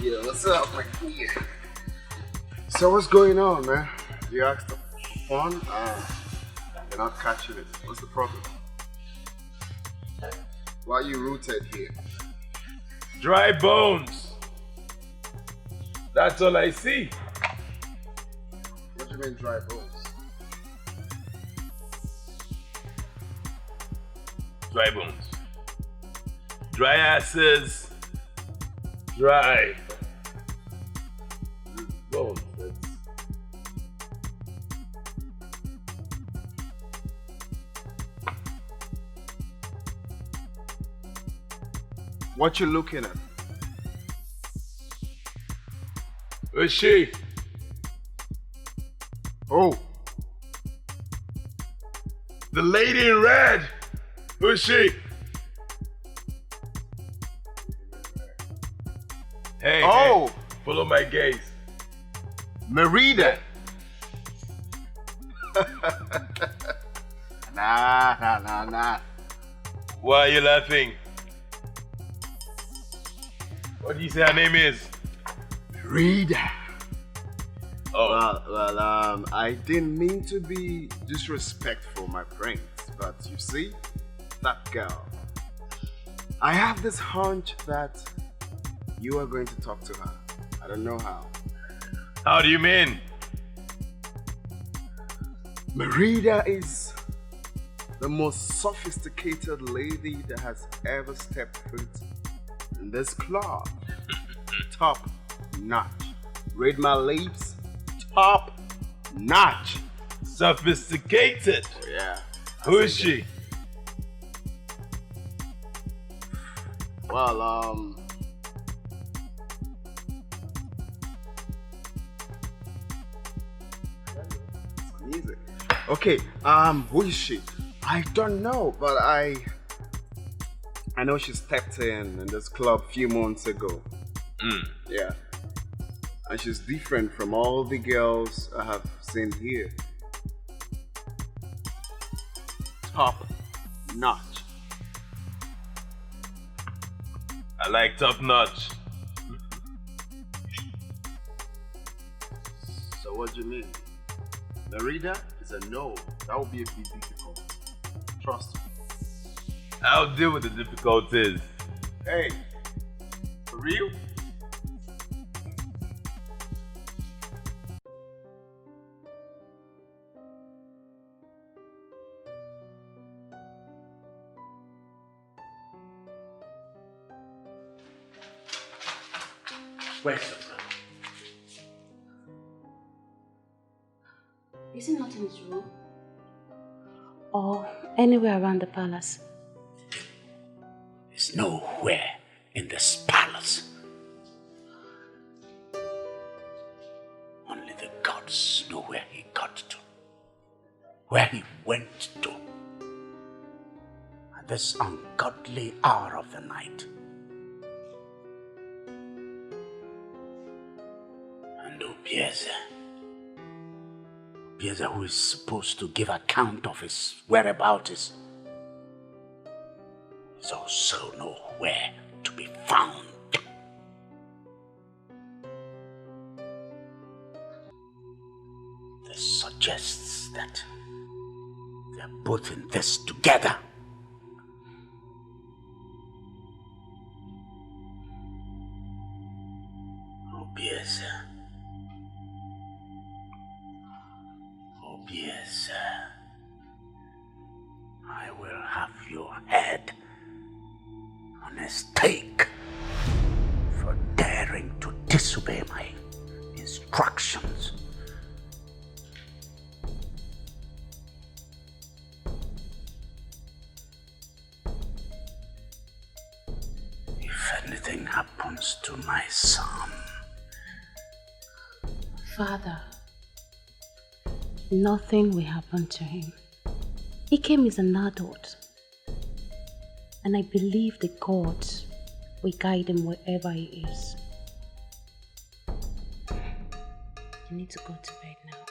Yeah, what's up, my queen? So what's going on, man? You asked for fun? You're not catching it. What's the problem? Why are you rooted here? Dry bones. That's all I see. What do you mean dry bones? Dry bones. Dry asses. Dry bones. What you looking at? Who's she? Oh, The lady in red. Who's she? Hey, oh, hey, follow my gaze. Merida. Nah. Why are you laughing? What do you say her name is? Merida. Oh. Well, I didn't mean to be disrespectful, my friends, but you see, that girl. I have this hunch that you are going to talk to her. I don't know how. How do you mean? Merida is the most sophisticated lady that has ever stepped foot in this club. Top notch. Read my lips. Top notch. Sophisticated. Yeah. Who is she? Well, music. Okay, who is she? I don't know, but I know she stepped in this club a few months ago. Yeah. And she's different from all the girls I have seen here. Top notch. I like top notch. So what do you mean? Merida is a no. That would be a bit difficult. Trust me. I'll deal with the difficulties. Hey, for real? Where's your brother? Is he not in his room? Or anywhere around the palace? He's nowhere in this palace. Only the gods know where he got to, where he went to, at this ungodly hour of the night. And Obieze, who is supposed to give account of his whereabouts, is also nowhere to be found. This suggests that they are both in this together. Obieze, I will have your head on a stake for daring to disobey my instructions. If anything happens to my son, Father, nothing will happen to him. He came as an adult. And I believe the gods will guide him wherever he is. You need to go to bed now.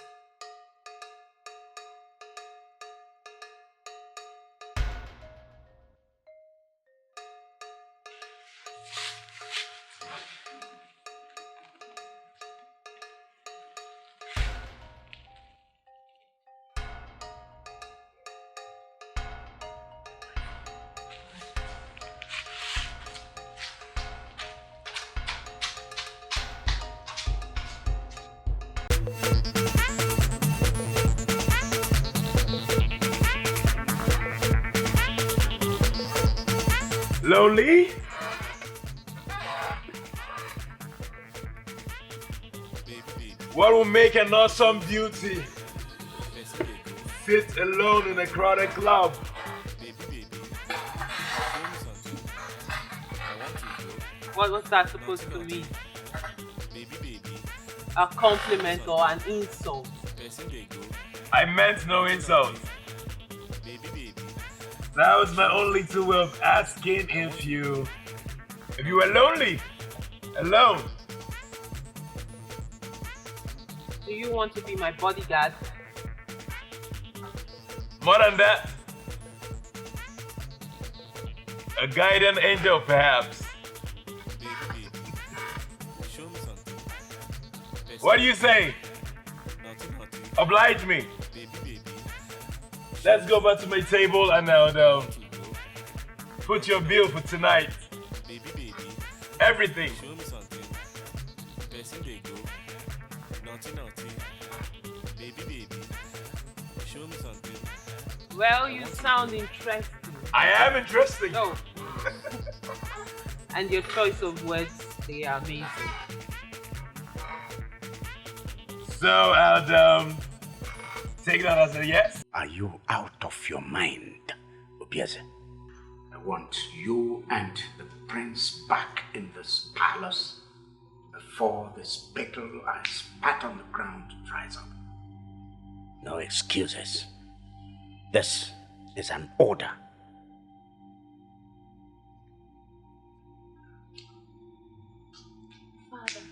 Lonely? What will make an awesome beauty? Sit alone in a crowded club. What was that supposed to mean? A compliment or an insult? I meant no insult. That was my only two way of asking if you were lonely, alone. Do you want to be my bodyguard? More than that, a guardian angel perhaps. What do you say? Oblige me. Let's go back to my table and I'll put your bill for tonight. Everything. Well, you sound interesting. I am interesting. Oh. And your choice of words, they are amazing. So I'll take that as a yes. Are you out of your mind, Obieze? I want you and the prince back in this palace before this spittle I spat on the ground dries up. No excuses. This is an order. Father,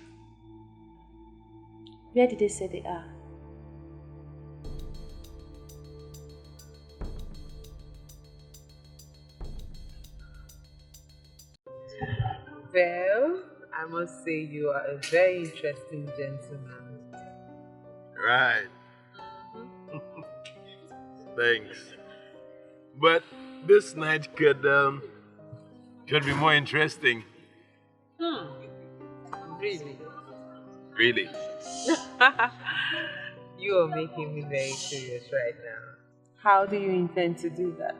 where did they say they are? Well, I must say you are a very interesting gentleman. Right. Thanks. But this night could be more interesting. Really? Really? You are making me very curious right now. How do you intend to do that?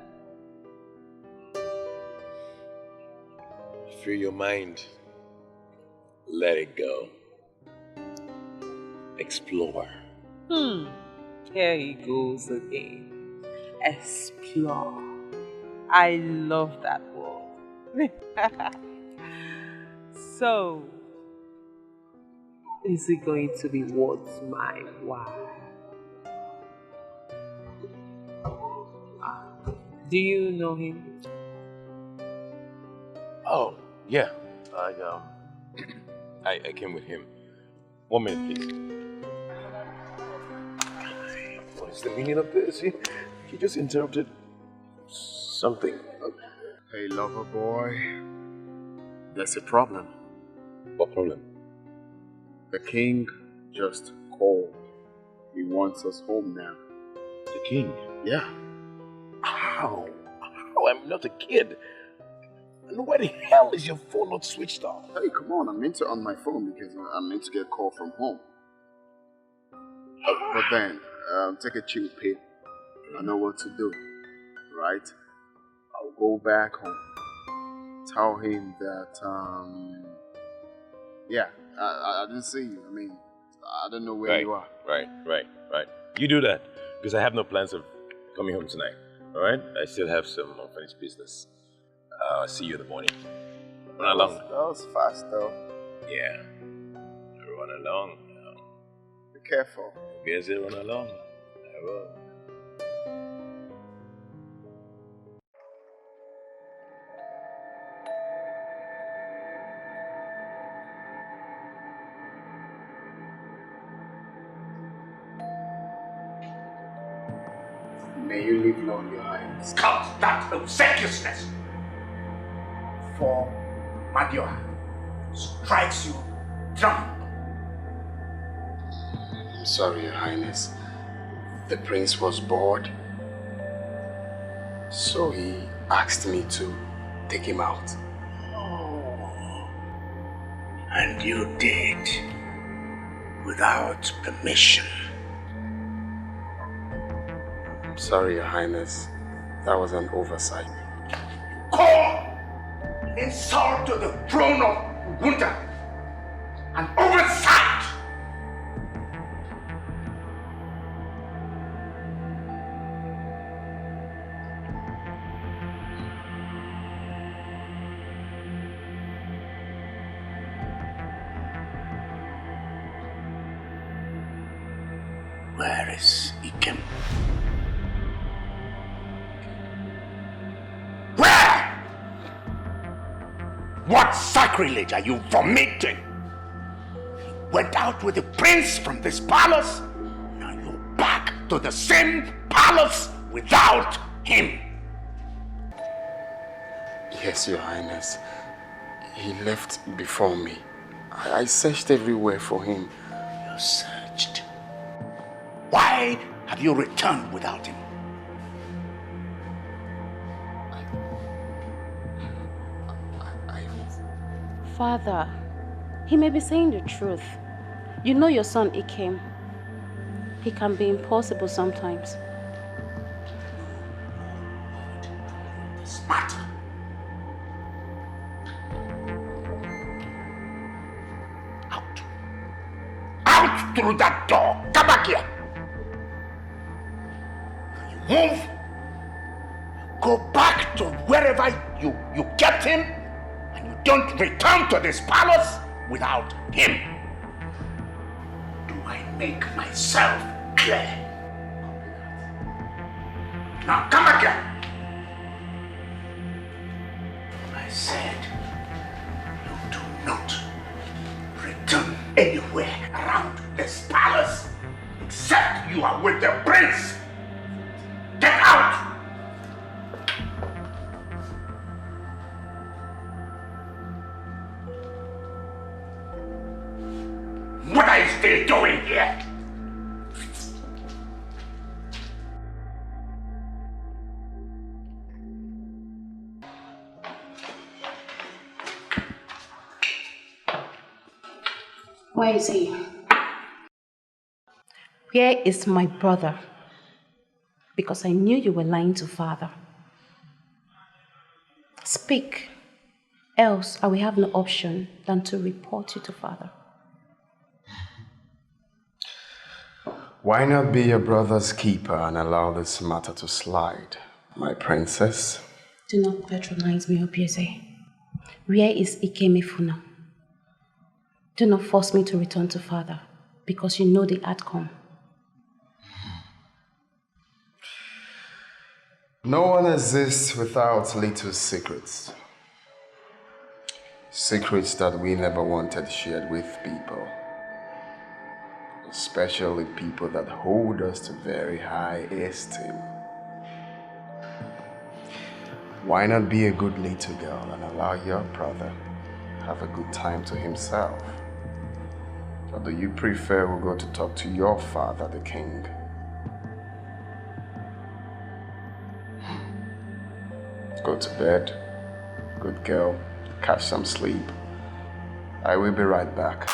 Free your mind. Let it go. Explore. Here he goes again. Explore. I love that word. So, is it going to be worth my while? Do you know him? Oh, yeah. I came with him. 1 minute, please. What is the meaning of this? He just interrupted something. Hey, lover boy. There's a problem. What problem? The king just called. He wants us home now. The king? Yeah. How? I'm not a kid. And why the hell is your phone not switched off? Hey, come on. I'm meant to on my phone because I'm meant to get a call from home. But then, take a chill pill. I know what to do, right? I'll go back home. Tell him that, yeah, I didn't see you. I mean, I don't know where you are. Right. You do that, because I have no plans of coming home tonight, all right? I still have some unfinished business. I'll see you in the morning. Run along. That was fast, though. Yeah. Run along. Be careful. Yes, run along. I will. May you live long, your highness. Cut that obsequiousness! For Madioha strikes you dumb. I'm sorry, your highness. The prince was bored. So he asked me to take him out. Oh. And you did. Without permission. I'm sorry, your highness. That was an oversight. Call insult to the throne of Ubuntu, an oversight. Where is Ikem? Where? What sacrilege are you vomiting? You went out with the prince from this palace. Now you're back to the same palace without him. Yes, Your Highness. He left before me. I searched everywhere for him. You searched. Why have you returned without him? Father, he may be saying the truth. You know your son Ikem. He can be impossible sometimes. This matter. Out. Out through that door. Come back here. You move. Go back to wherever you kept him. And you don't return to this palace without him. Do I make myself clear? Now come again. I said you do not return anywhere around this palace except you are with the prince. Get out! What are you still doing here? Where is he? Where is my brother? Because I knew you were lying to Father. Speak, else I will have no option than to report you to Father. Why not be your brother's keeper and allow this matter to slide, my princess? Do not patronize me, Obieze. Where is Ikemefuna? Do not force me to return to Father, because you know the outcome. No one exists without little secrets. Secrets that we never wanted shared with people. Especially people that hold us to very high esteem. Why not be a good little girl and allow your brother have a good time to himself? Or do you prefer we go to talk to your father, the king? Go to bed. Good girl. Catch some sleep. I will be right back.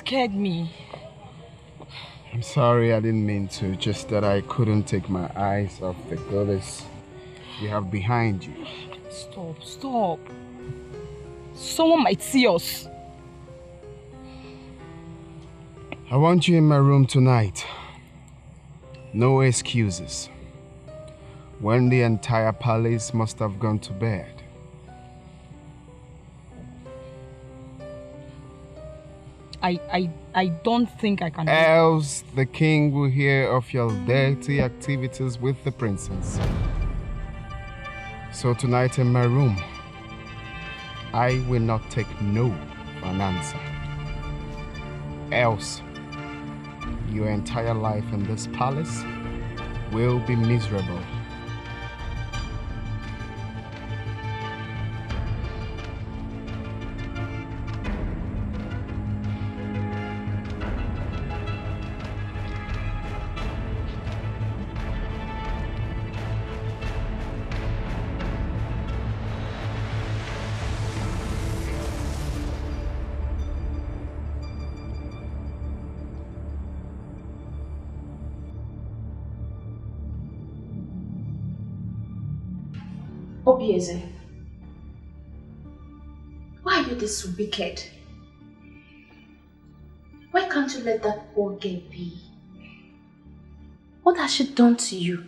scared me. I'm sorry, I didn't mean to. Just that I couldn't take my eyes off the goddess you have behind you. Stop. Someone might see us. I want you in my room tonight. No excuses. When the entire palace must have gone to bed. I don't think I can. Else the king will hear of your dirty activities with the princess. So tonight in my room, I will not take no for an answer. Else, your entire life in this palace will be miserable. Obieze, why are you this wicked? Why can't you let that poor girl be? What has she done to you?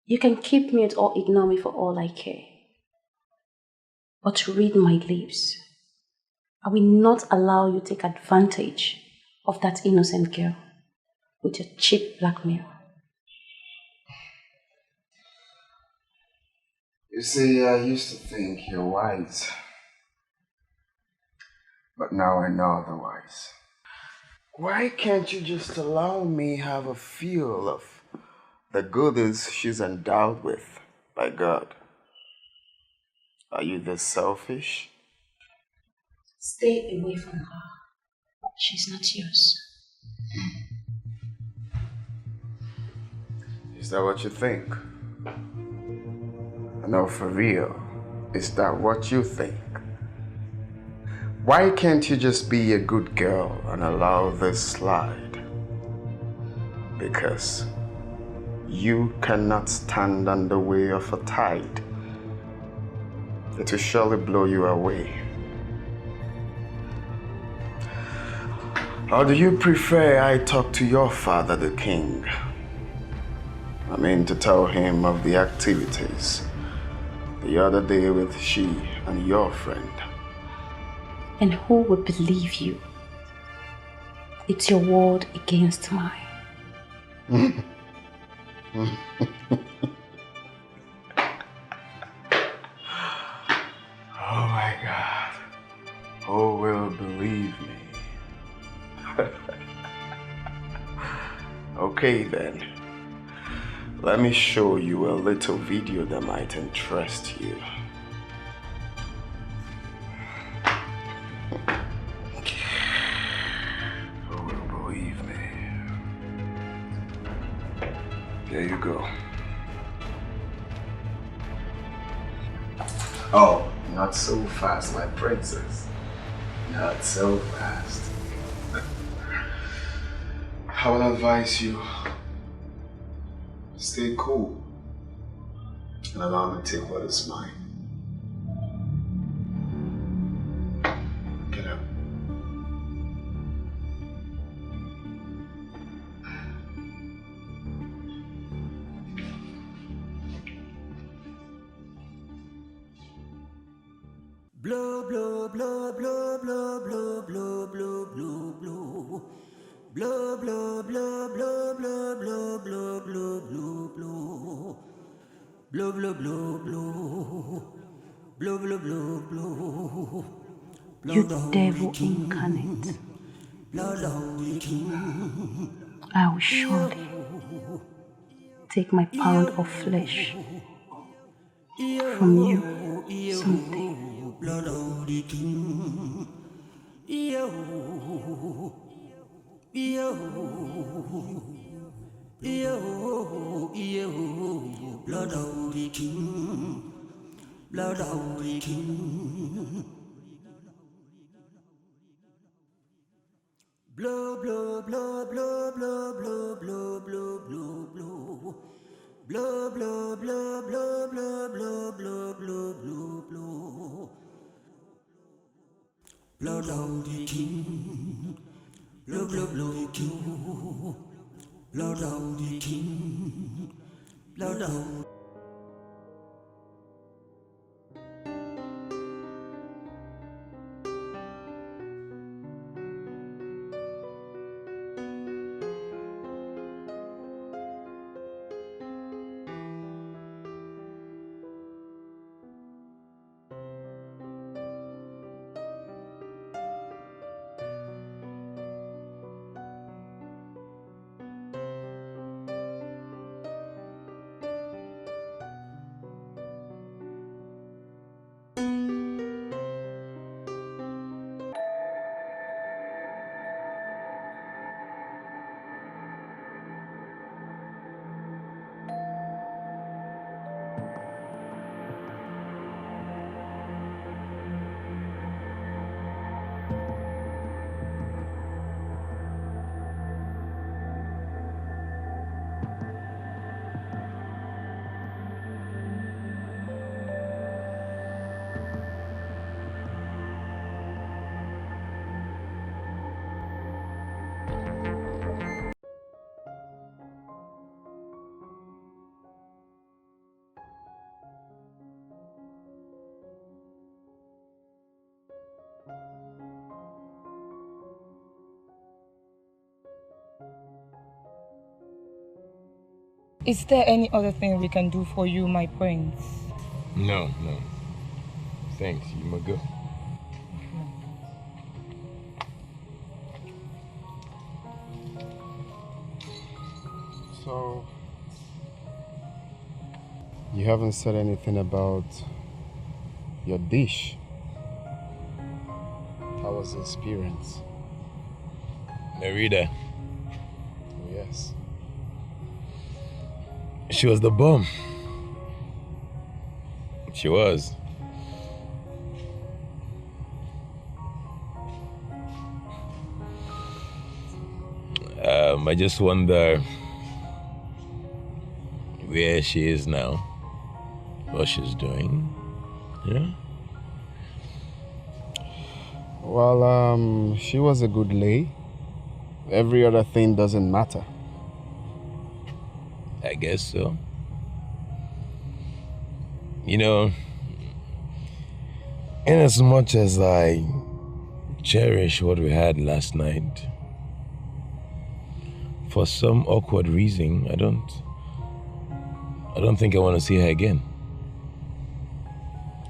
You can keep mute or ignore me for all I care. But read my lips. I will not allow you to take advantage of that innocent girl with your cheap blackmail. You see, I used to think you're wise. But now I know otherwise. Why can't you just allow me have a feel of the goodies she's endowed with by God? Are you this selfish? Stay away from her. She's not yours. Is that what you think? No, for real. Is that what you think? Why can't you just be a good girl and allow this slide? Because you cannot stand on the way of a tide. It will surely blow you away. Or do you prefer I talk to your father, the king? I mean, to tell him of the activities the other day with she and your friend. And who will believe you? It's your word against mine. Oh my God. Who will believe me? Okay then. Let me show you a little video that might interest you. Who will believe me? Here you go. Oh, not so fast, my princess. Not so fast. I will advise you. Stay cool and allow me to take what is mine. Get up. Blow, blow, blow, blow, blow, blow, blow, blow, blow, blow. Blow, blow, blow, blow, blow, blow, blow, blow, blow, blow. Blow, blow, blow, blow. Blow, blow, blow, blow. You devil incarnate. I will surely take my pound of flesh from you someday. Blood of the king. Yo, yo, yo, yo, blood of the king. blood of the king. Blow, blow, blow, blow, blow, blow, blow, blow, blow, blow. Blow, blow, blow, blow, blow, blow, blow, blow, blow, blow. Blood of the king. Blow, blow, blow, blow. Blood of the king. Blood of Is there any other thing we can do for you, my prince? No. Thanks, you may go. So, you haven't said anything about your dish. How was the experience? Nerida, Oh, yes. she was the bomb. She was. I just wonder where she is now, what she's doing. Yeah. Well, she was a good lay. Every other thing doesn't matter. I guess so. You know, in as much as I cherish what we had last night, for some awkward reason, I don't think I want to see her again.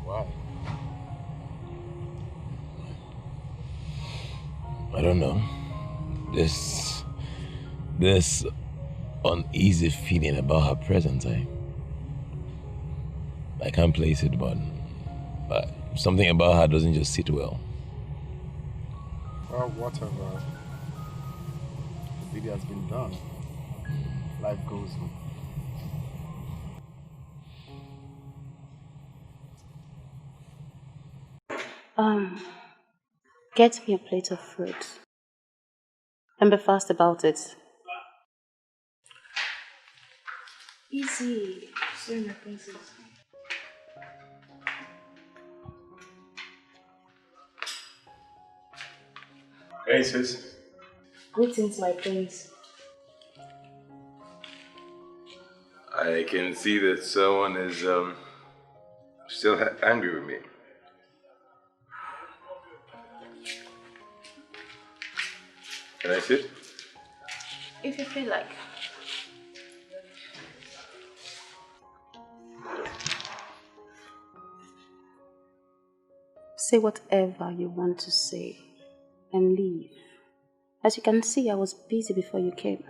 Why? I don't know. This uneasy feeling about her presence. I can't place it, but something about her doesn't just sit well. Well, whatever. The video has been done. Life goes on. Get me a plate of fruit. And be fast about it. Easy. Sorry, my princess. Hey, sis. Greetings, my prince. I can see that someone is still angry with me. Can I sit? If you feel like. Say whatever you want to say and leave. As you can see, I was busy before you came.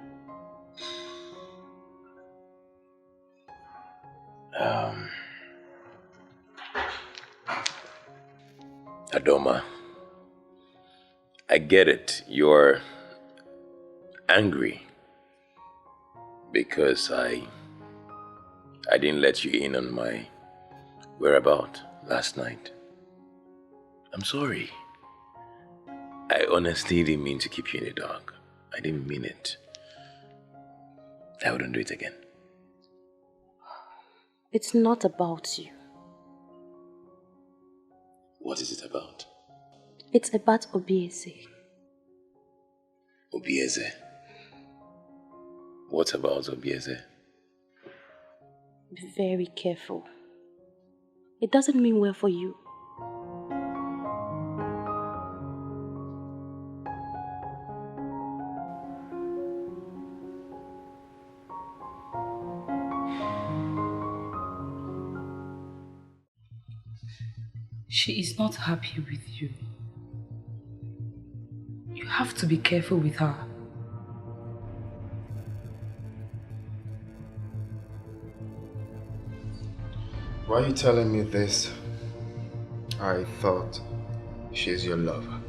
Adoma, I get it. You're angry because I didn't let you in on my were about last night. I'm sorry. I honestly didn't mean to keep you in the dark. I didn't mean it. I wouldn't do it again. It's not about you. What is it about? It's about Obieze. Obieze? What about Obieze? Be very careful. It doesn't mean well for you. She is not happy with you. You have to be careful with her. Why are you telling me this? I thought she's your lover.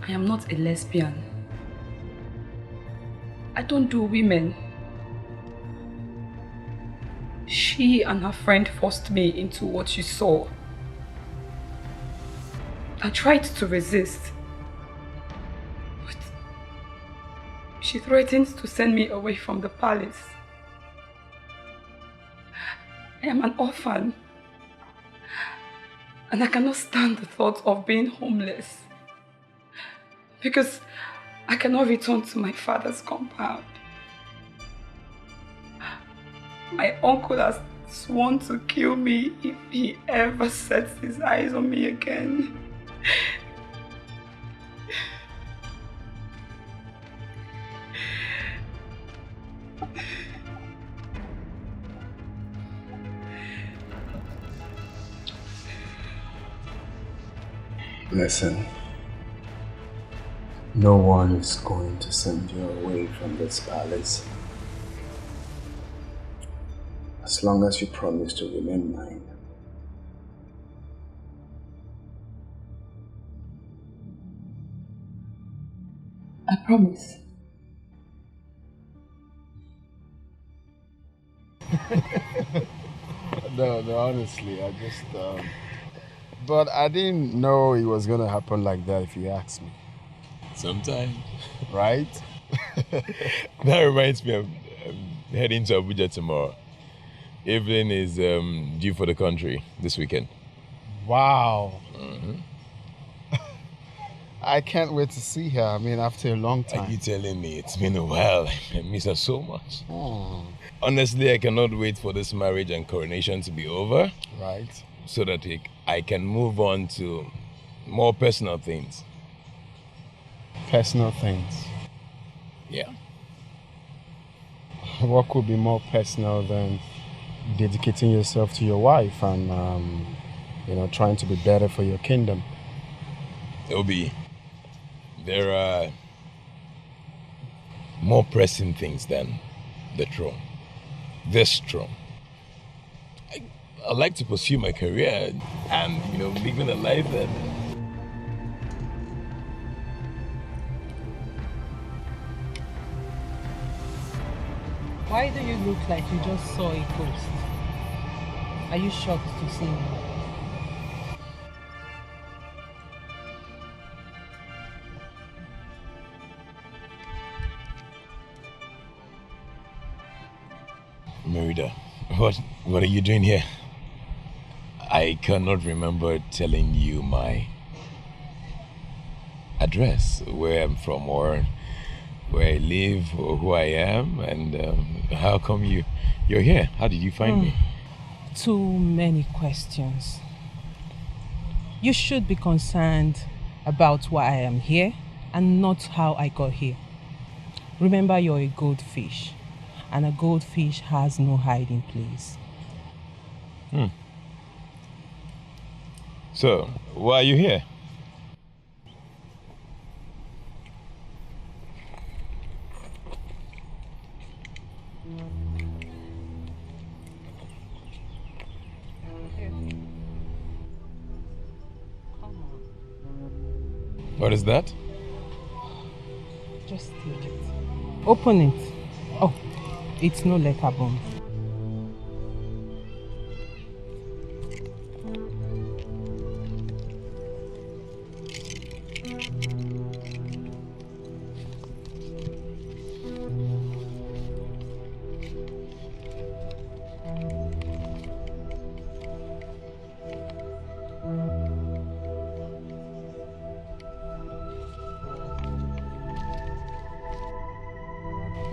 I am not a lesbian. I don't do women. She and her friend forced me into what you saw. I tried to resist, but she threatened to send me away from the palace. I am an orphan, and I cannot stand the thought of being homeless because I cannot return to my father's compound. My uncle has sworn to kill me if he ever sets his eyes on me again. Listen, no one is going to send you away from this palace. As long as you promise to remain mine. I promise. No, honestly, I just, but I didn't know it was gonna happen like that if you asked me. Sometime. Right? That reminds me of heading to Abuja tomorrow. Evelyn is due for the country this weekend. Wow. I can't wait to see her. I mean, after a long time. Are you telling me? It's been a while. I miss her so much. Oh. Honestly, I cannot wait for this marriage and coronation to be over. Right. So that I can move on to more personal things. Personal things? Yeah. What could be more personal than dedicating yourself to your wife and, trying to be better for your kingdom? Obi, there are more pressing things than the throne. This throne. I'd like to pursue my career and, living a life that... Why do you look like you just saw a ghost? Are you shocked to see me? Merida, what are you doing here? I cannot remember telling you my address, where I'm from, or where I live, or who I am, and how come you're here? How did you find me? Too many questions. You should be concerned about why I am here and not how I got here. Remember, you're a goldfish, and a goldfish has no hiding place. So, why are you here? What is that? Just take it. Open it. Oh, it's no letter bomb.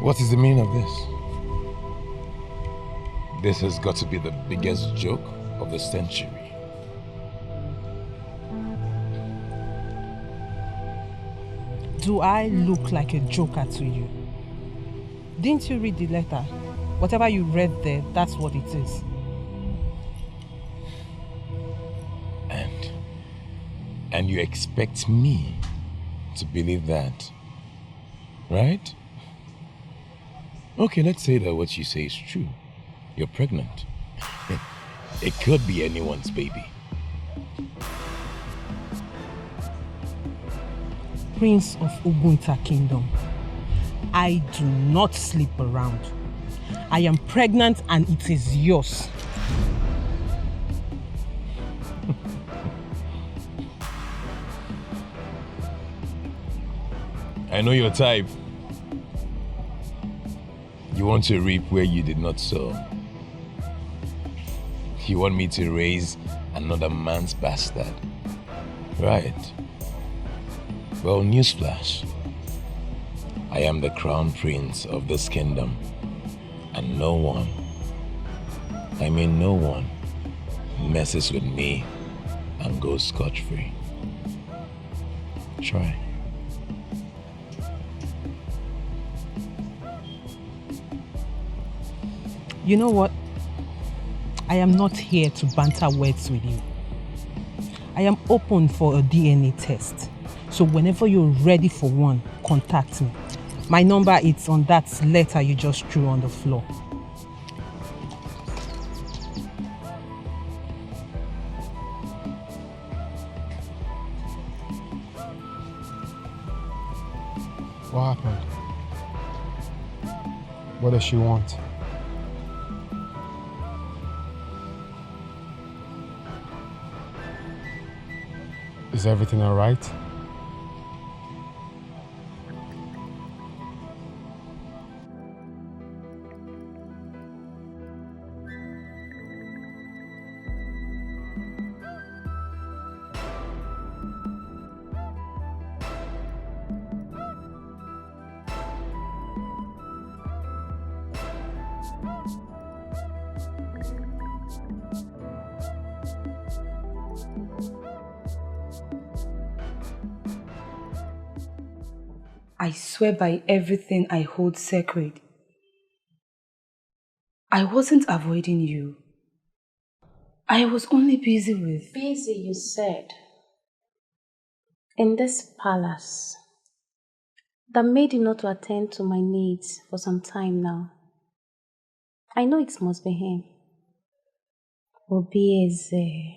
What is the meaning of this? This has got to be the biggest joke of the century. Do I look like a joker to you? Didn't you read the letter? Whatever you read there, that's what it is. And you expect me to believe that, right? Okay, let's say that what you say is true. You're pregnant. It could be anyone's baby. Prince of Ogunta Kingdom, I do not sleep around. I am pregnant and it is yours. I know your type. You want to reap where you did not sow. You want me to raise another man's bastard. Right. Well, newsflash. I am the crown prince of this kingdom. And no one, I mean no one, messes with me and goes scot-free. Try. You know what? I am not here to banter words with you. I am open for a DNA test. So whenever you're ready for one, contact me. My number is on that letter you just threw on the floor. What happened? What does she want? Is everything all right? I swear by everything I hold sacred. I wasn't avoiding you. I was only busy with... Busy, you said. In this palace, that made you not to attend to my needs for some time now. I know it must be him. Obieze.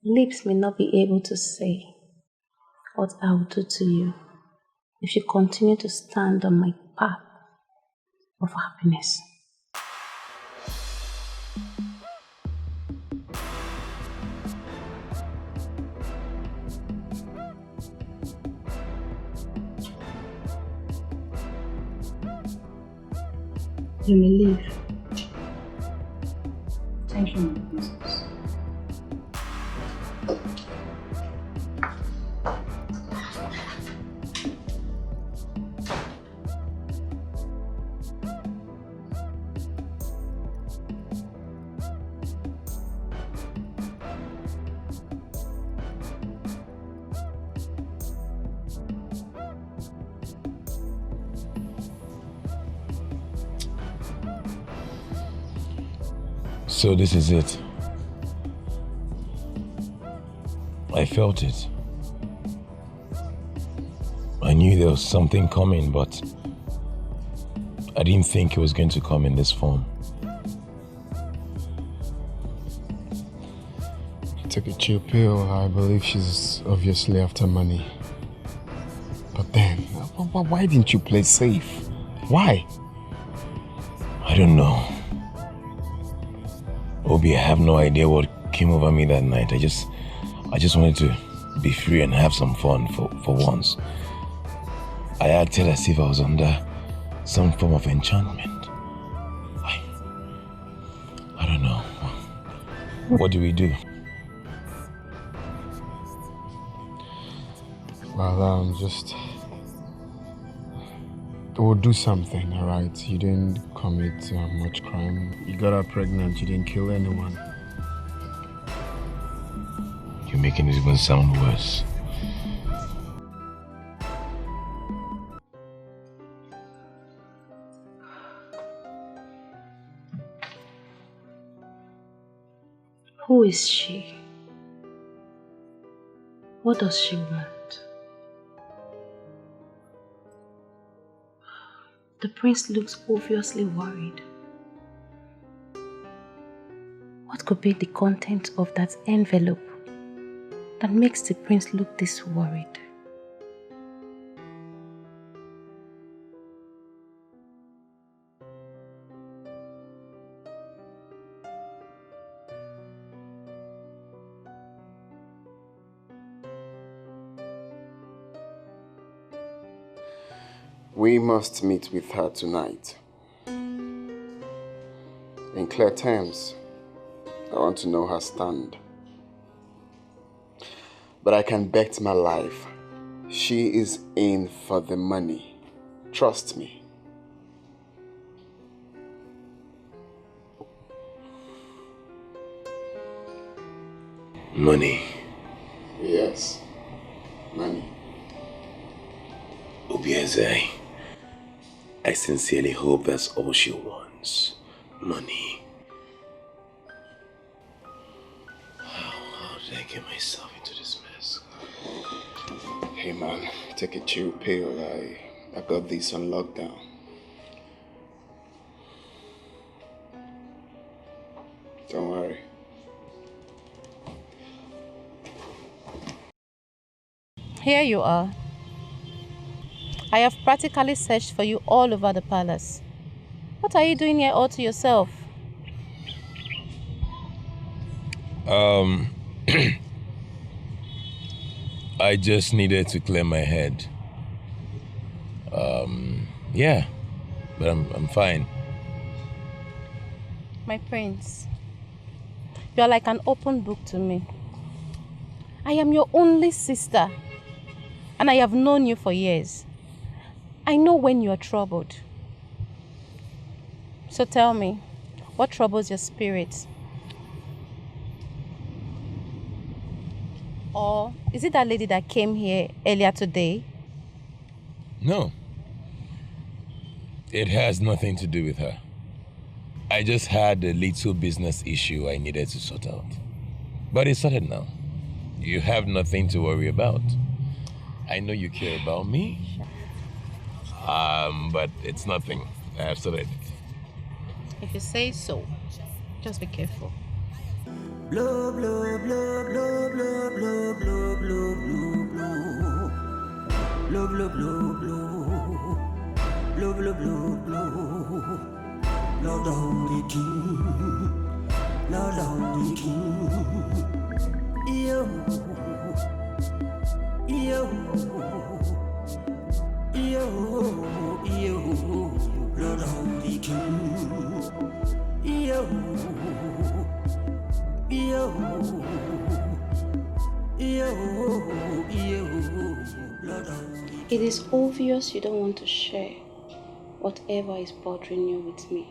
Lips may not be able to say what I will do to you if you continue to stand on my path of happiness. You may leave. Thank you, my princess. So this is it. I felt it. I knew there was something coming, but I didn't think it was going to come in this form. Take a chill pill. I believe she's obviously after money. But then, why didn't you play safe? Why? I don't know. Obi, I have no idea what came over me that night. I just wanted to be free and have some fun for once. I acted as if I was under some form of enchantment. I don't know. What do we do? Well, Or do something, alright? You didn't commit much crime. You got her pregnant, you didn't kill anyone. You're making it even sound worse. Who is she? What does she want? The prince looks obviously worried. What could be the content of that envelope that makes the prince look this worried? We must meet with her tonight. In clear terms, I want to know her stand. But I can bet my life, she is in for the money. Trust me. Money. Yes, money. Obieze, I sincerely hope that's all she wants. Money. How did I get myself into this mess? Hey man, take a chill pill. I got this on lockdown. Don't worry. Here you are. I have practically searched for you all over the palace. What are you doing here all to yourself? I just needed to clear my head. Yeah, but I'm fine. My prince, you are like an open book to me. I am your only sister, and I have known you for years. I know when you are troubled. So tell me, what troubles your spirit? Or is it that lady that came here earlier today? No. It has nothing to do with her. I just had a little business issue I needed to sort out. But it's sorted now. You have nothing to worry about. I know you care about me. But it's nothing. I have sorted it. If you say so, just be careful. Blow, blow, blow, blow, blow, blow, blow, blow, blow, blow. Blow, blow, blow, blow. Blow, blow, blow, blow. Lord the Holy King. Lord the Holy King. Yo. Yo. Yo. Yo. Lord the Holy King. Yo. Yo, yo, yo, It is obvious you don't want to share whatever is bothering you with me.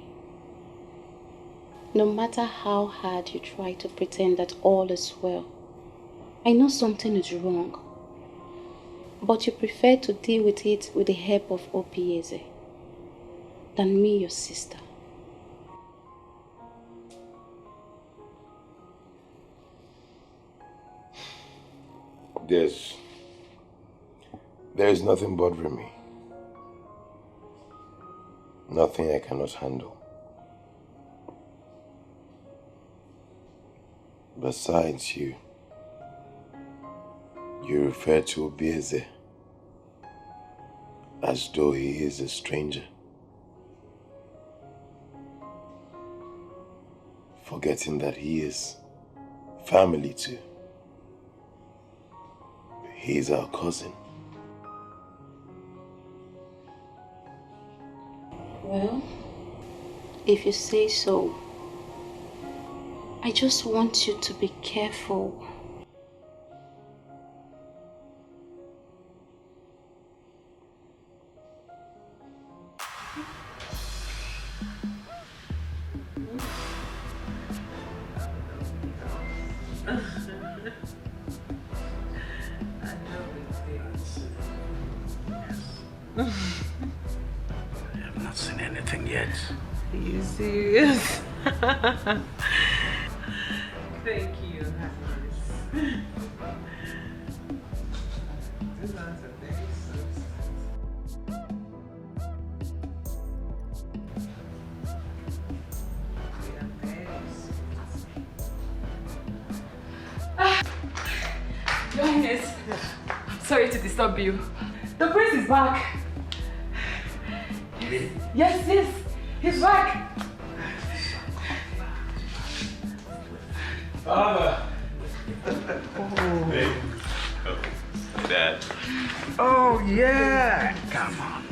No matter how hard you try to pretend that all is well, I know something is wrong, but you prefer to deal with it with the help of Obieze than me, your sister. There's nothing bothering me. Nothing I cannot handle. Besides you refer to Obieze as though he is a stranger, forgetting that he is family too. He is our cousin. Well, if you say so, I just want you to be careful. I have not seen anything yet. Are you serious? Thank you, Highness. Your Highness, I'm sorry to disturb you. The prince is back. Yes, he's back. Father! Hey. Oh, Dad. Oh, yeah. Come on.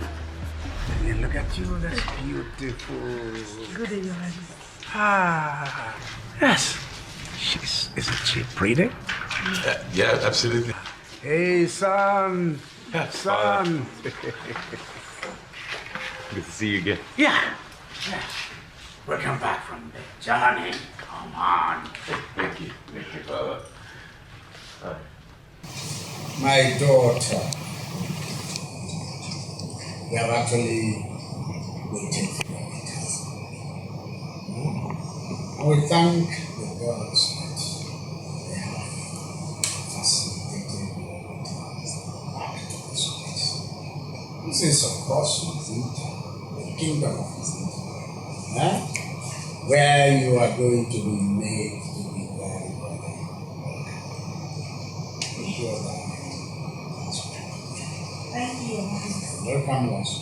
Let me look at you. That's beautiful. Good day, Your Highness. Ah, yes. Isn't she pretty? Yeah, absolutely. Hey, son. Yeah, son. Good to see you again. Yeah. Welcome back from the journey. Come on. Thank you, Father. My daughter. We have actually waited for it. I will thank the gods that they have facilitated this is, of course, the kingdom of Israel, where you are going to be made to be very welcome. Be sure that thank you. Welcome, once.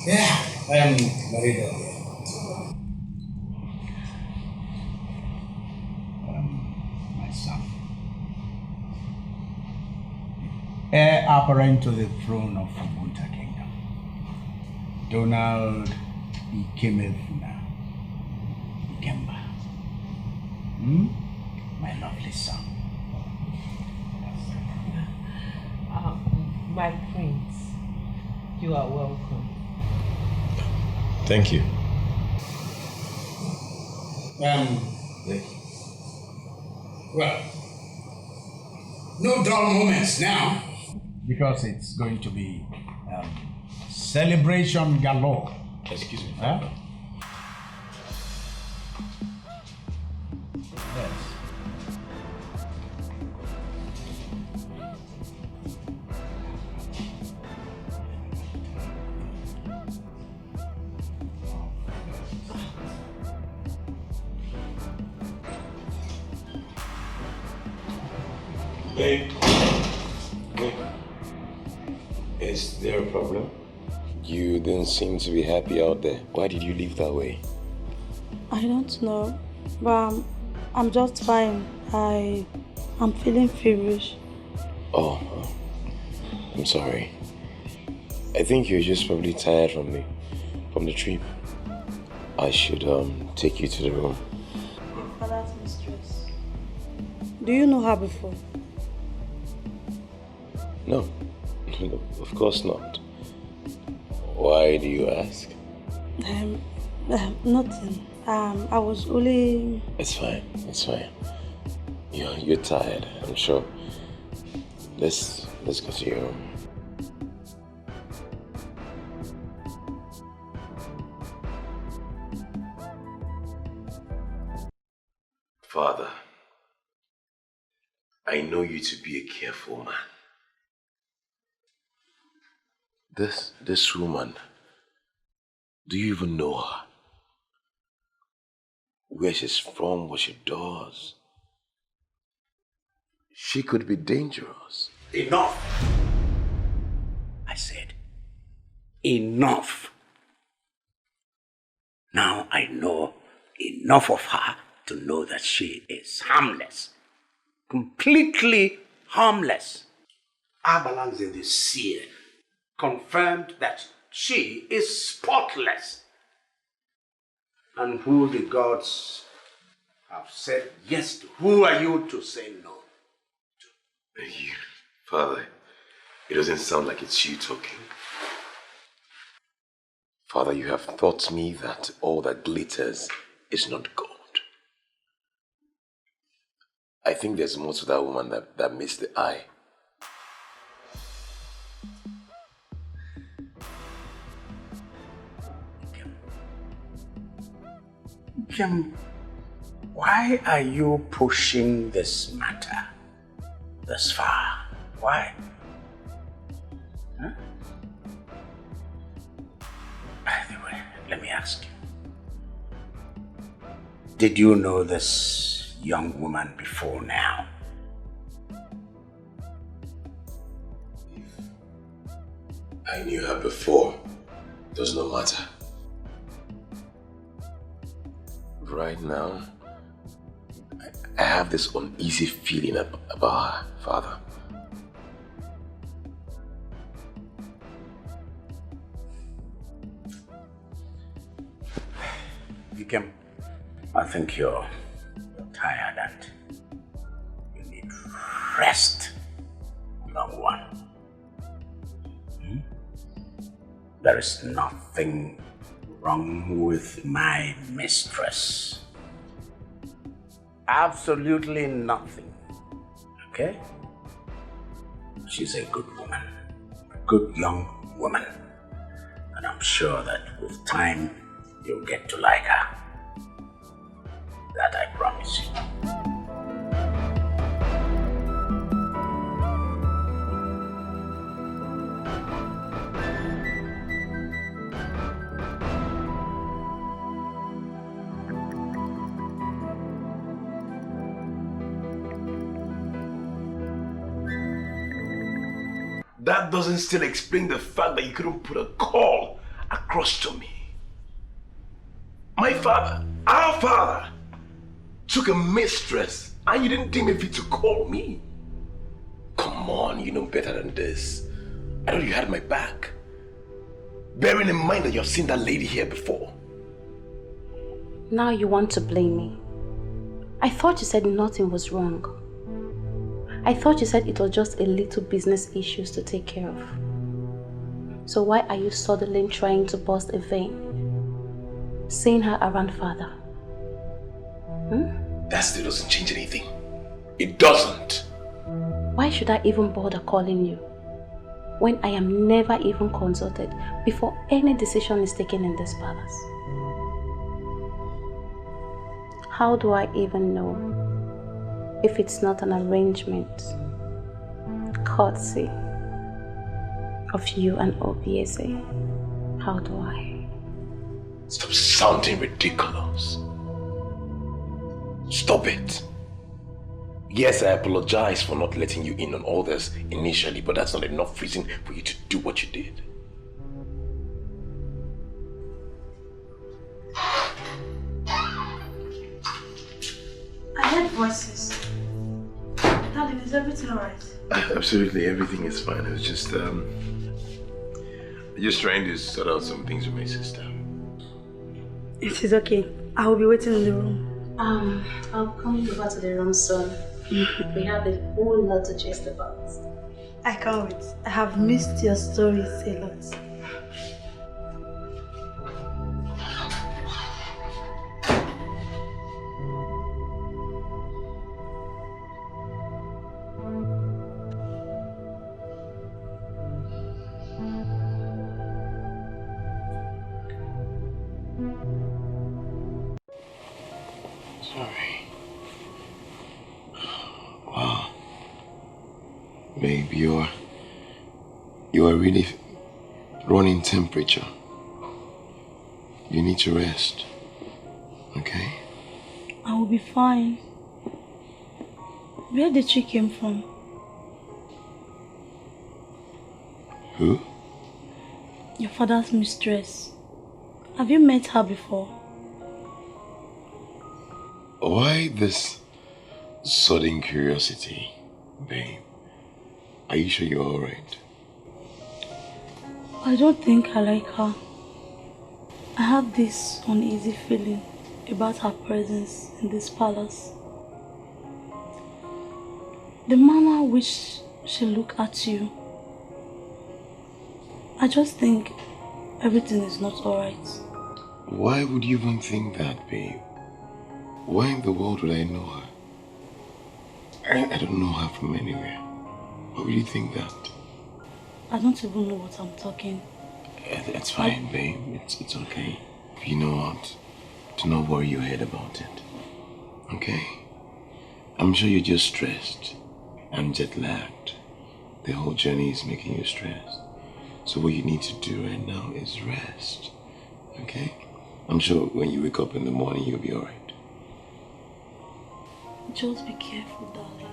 Yeah, I am married earlier. My son. Heir apparent to the throne of Ubuntu Kingdom. Donald Ikemefuna Ikemba. My lovely son. My prince, you are welcome. Thank you. Well, no dull moments now, because it's going to be celebration galore. Excuse me, Huh? Father. Yes. Hey. Hey. Is there a problem? You didn't seem to be happy out there. Why did you leave that way? I don't know, but I'm just fine. I'm feeling feverish. Oh, I'm sorry. I think you're just probably tired from the trip. I should take you to the room. My father's mistress. Do you know her before? No, no, of course not. Why do you ask? Nothing. I was only... It's fine, it's fine. You're tired, I'm sure. Let's go to your room. Father, I know you to be a careful man. This woman, do you even know her? Where she's from, what she does? She could be dangerous. Enough! I said, enough. Now I know enough of her to know that she is harmless. Completely harmless. Our balance in the sea confirmed that she is spotless. And who the gods have said yes to, who are you to say no to? You, Father, it doesn't sound like it's you talking. Father, you have taught me that all that glitters is not gold. I think there's more to that woman that missed the eye. Dikem, why are you pushing this matter this far? Why? Huh? By the way, let me ask you. Did you know this young woman before now? I knew her before. Does not matter. Right now, I have this uneasy feeling about her father. Dikem, I think you're tired and you need rest, young one. There is nothing wrong with my mistress. Absolutely nothing. Okay? She's a good woman. A good young woman. And I'm sure that with time, you'll get to like her. That I promise you. That doesn't still explain the fact that you couldn't put a call across to me. My father, our father, took a mistress and you didn't deem it fit to call me. Come on, you know better than this. I thought you had my back. Bearing in mind that you've seen that lady here before. Now you want to blame me. I thought you said nothing was wrong. I thought you said it was just a little business issues to take care of. So why are you suddenly trying to burst a vein? Seeing her around father? That still doesn't change anything. It doesn't. Why should I even bother calling you when I am never even consulted before any decision is taken in this palace? How do I even know if it's not an arrangement, courtesy of you and Obieze? How do I? Stop sounding ridiculous. Stop it. Yes, I apologize for not letting you in on all this initially, but that's not enough reason for you to do what you did. I heard voices. Darling, is everything alright? Absolutely, everything is fine. I was just trying to sort out some things with my sister. It is okay. I will be waiting in the room. I'll come over to the room soon. We have a whole lot to gist about. I can't wait. I have missed your stories a lot. Babe, you are really running temperature. You need to rest. Okay? I will be fine. Where did she come from? Who? Your father's mistress. Have you met her before? Why this sudden curiosity, babe? Are you sure you're alright? I don't think I like her. I have this uneasy feeling about her presence in this palace. The manner which she looked at you. I just think everything is not alright. Why would you even think that, babe? Why in the world would I know her? I don't know her from anywhere. Why would you think that? I don't even know what I'm talking. It's fine, babe. It's okay. You know what? Do not worry your head about it. Okay? I'm sure you're just stressed and jet lagged. The whole journey is making you stressed. So what you need to do right now is rest. Okay? I'm sure when you wake up in the morning, you'll be alright. Just be careful, darling.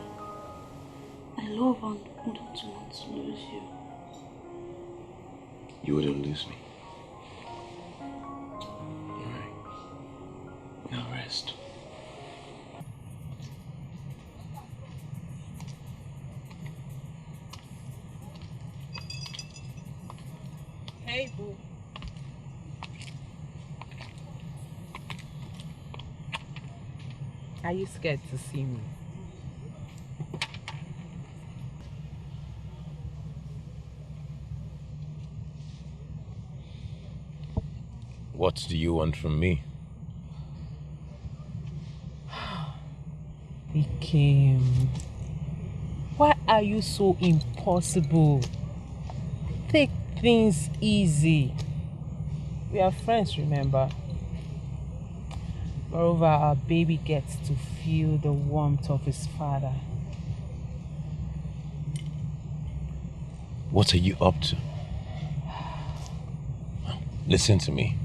I love and don't want to lose you. You wouldn't lose me. Alright. Now rest. Hey, boo. Are you scared to see me? What do you want from me? Dikeh, why are you so impossible? Take things easy. We are friends, remember? Moreover, our baby gets to feel the warmth of his father. What are you up to? Listen to me.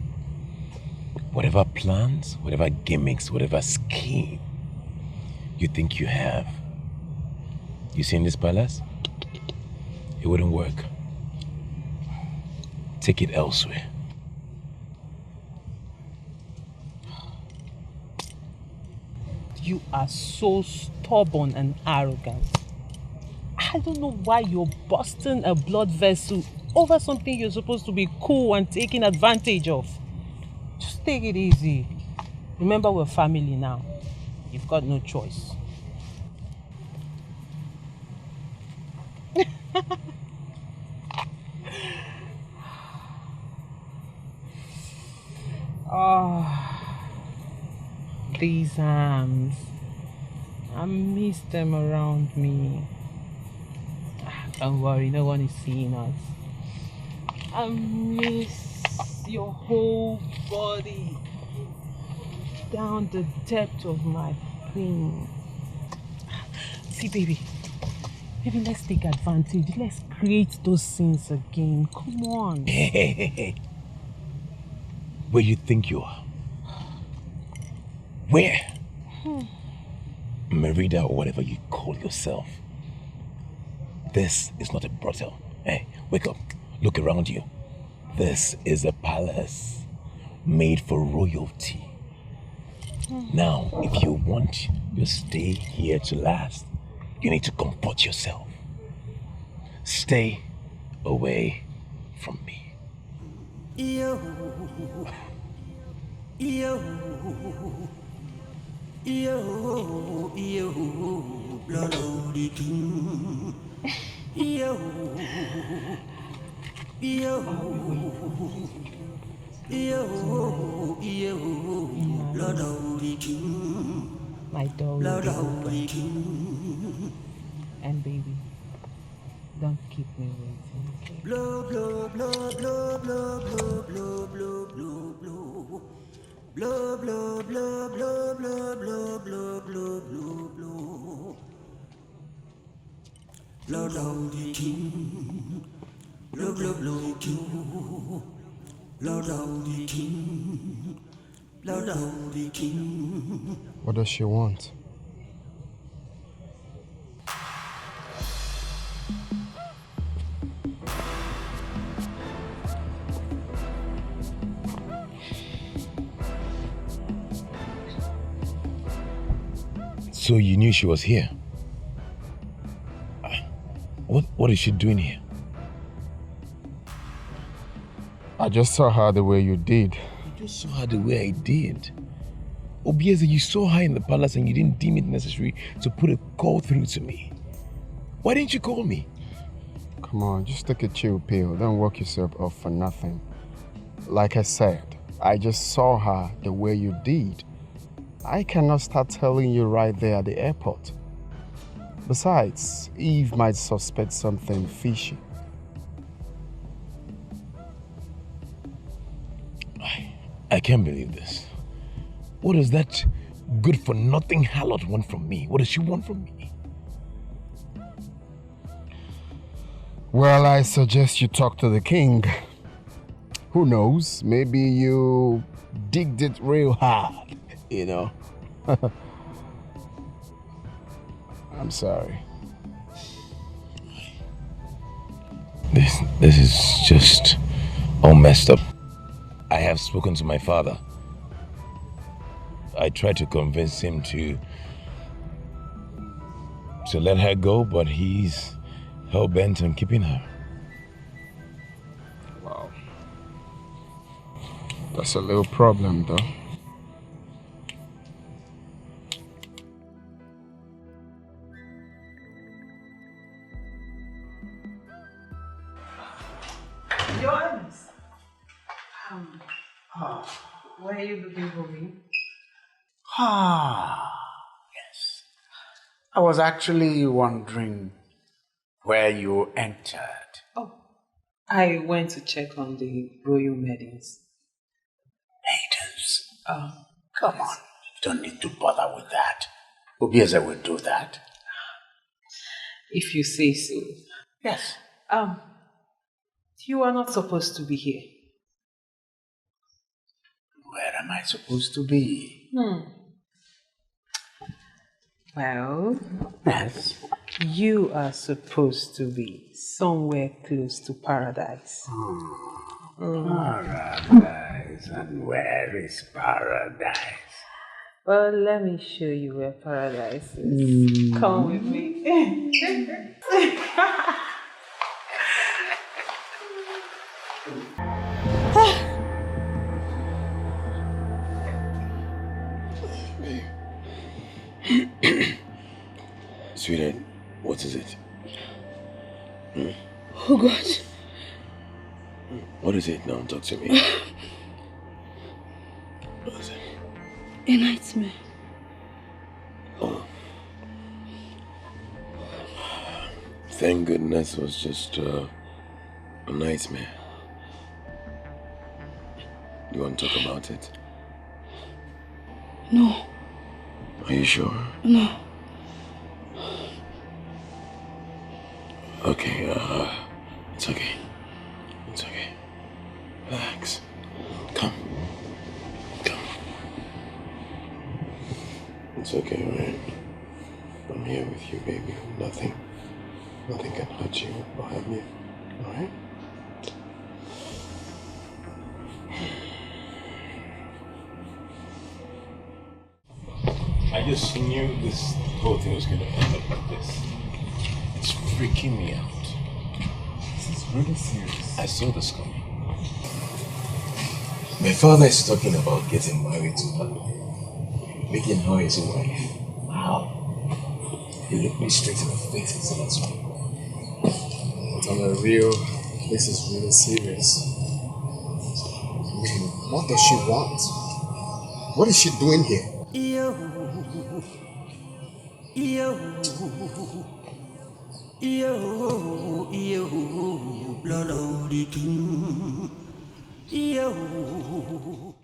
Whatever plans, whatever gimmicks, whatever scheme you think you have, you see in this palace, it wouldn't work. Take it elsewhere. You are so stubborn and arrogant. I don't know why you're busting a blood vessel over something you're supposed to be cool and taking advantage of. Just take it easy. Remember, we're family now. You've got no choice. Oh, these arms. I miss them around me. Don't worry, no one is seeing us. I miss your whole body down the depth of my being. See, baby, let's take advantage. Let's create those scenes again. Come on. Hey. Where you think you are? Where? Merida, or whatever you call yourself. This is not a brothel. Hey, wake up. Look around you. This is a palace made for royalty. Now, if you want your stay here to last, you need to comport yourself. Stay away from me. Yo, blood of the king. Yo, blood of the king. My dog. Blood of the king. And baby, don't keep me waiting, okay? Blow, blow, blow, blow, blow, blow, blow, blow, blow, blow. Blow, blow, blow, blow, blow, blow, blow, blow, blow, blow. Blood of the king. Blow, blow, blow, blow. Blood of the king. Blood of the king. What does she want? So you knew she was here? What is she doing here? I just saw her the way you did. You just saw her the way I did. Obieze, you saw her in the palace and you didn't deem it necessary to put a call through to me. Why didn't you call me? Come on, just take a chill pill. Don't work yourself up for nothing. Like I said, I just saw her the way you did. I cannot start telling you right there at the airport. Besides, Eve might suspect something fishy. I can't believe this. What does that good-for-nothing harlot want from me? What does she want from me? Well, I suggest you talk to the king. Who knows? Maybe you digged it real hard, you know? I'm sorry. This is just all messed up. I have spoken to my father. I tried to convince him to let her go, but he's hell-bent on keeping her. Wow. That's a little problem, though. Your Highness. Why are you looking for me? Yes. I was actually wondering where you entered. Oh, I went to check on the royal maidens. Maidens? Come on. You don't need to bother with that. Obieze will do that. If you say so. Yes. You are not supposed to be here. Where am I supposed to be? Well, Yes. you are supposed to be somewhere close to paradise. Paradise. And where is paradise? Well, let me show you where paradise is. Come with me. Sweetheart, what is it? Oh God. What is it now? Talk to me. What is it? A nightmare. Oh. Thank goodness it was just a nightmare. You want to talk about it? No. Are you sure? No. Okay, it's okay. It's okay. Relax. Come. It's okay, right? I'm here with you, baby. Nothing can hurt you or harm you, alright? I just knew this whole thing was gonna end up like this. It's freaking me out. This is really serious. I saw this coming. My father is talking about getting married to her, making her his wife. How? He looked me straight in the face and said that's right. But on a real, this is really serious. I mean, what does she want? What is she doing here? Yo, blood of the king. Yo.